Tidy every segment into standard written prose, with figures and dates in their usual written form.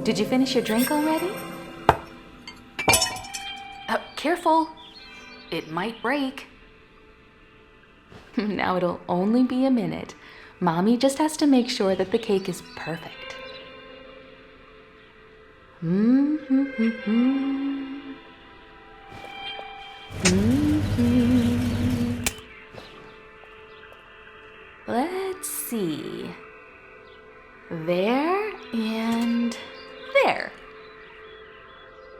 Did you finish your drink already? Careful. It might break. Now it'll only be a minute. Mommy just has to make sure that the cake is perfect. Let's see. There and there.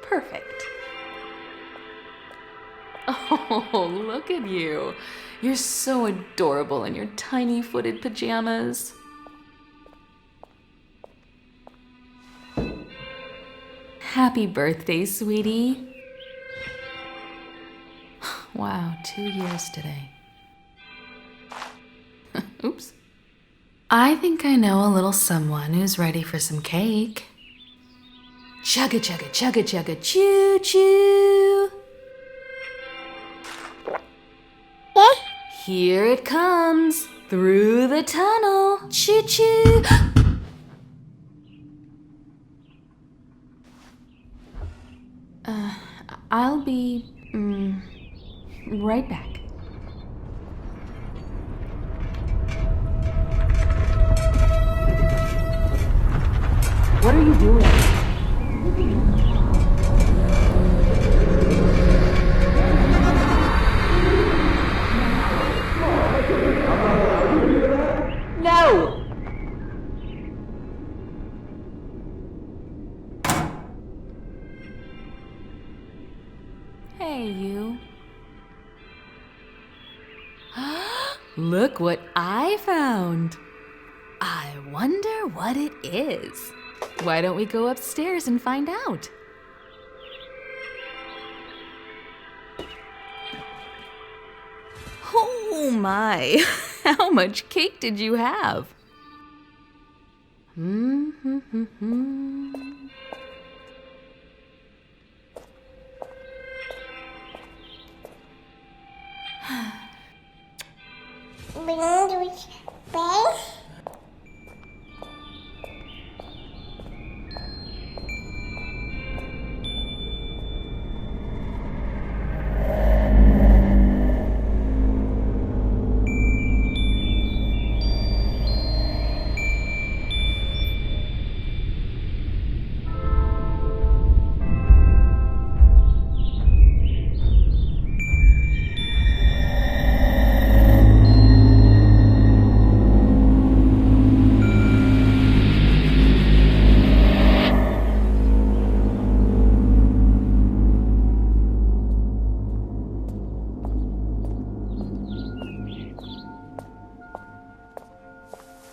Perfect. Oh, look at you. You're so adorable in your tiny footed pajamas. Happy birthday, sweetie. Wow, 2 years today. Oops. I think I know a little someone who's ready for some cake. Chugga chugga chugga chugga choo choo. Here it comes through the tunnel. Choo choo. I'll be right back. What are you doing? No! Hey, you. Look what I found. I wonder what it is. Why don't we go upstairs and find out? Oh my, how much cake did you have?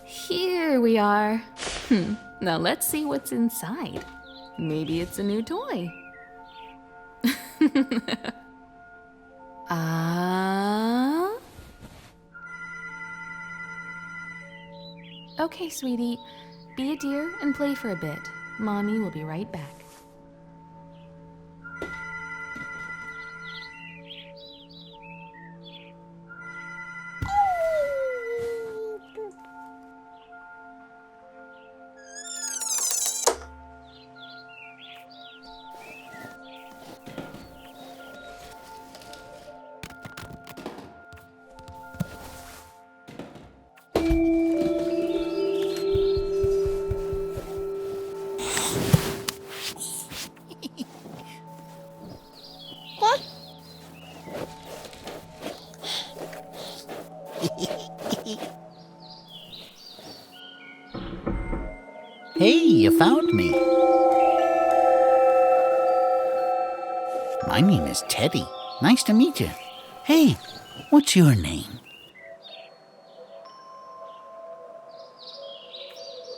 Here we are. Now let's see what's inside. Maybe it's a new toy. Okay, sweetie. Be a dear and play for a bit. Mommy will be right back. Hey, you found me. My name is Teddy. Nice to meet you. Hey, what's your name?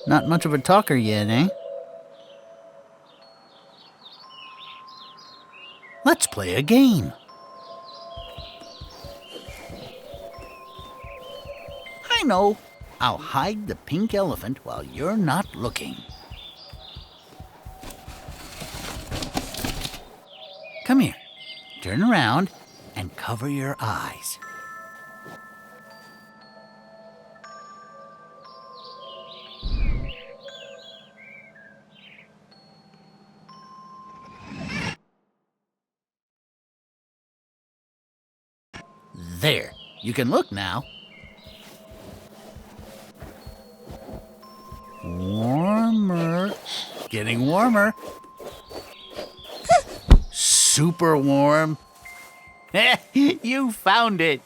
Not much of a talker yet, eh? Let's play a game. I know. I'll hide the pink elephant while you're not looking. Come here. Turn around and cover your eyes. There, you can look now. Warmer. Getting warmer. Super warm. You found it.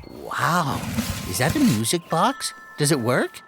Wow, is that a music box? Does it work?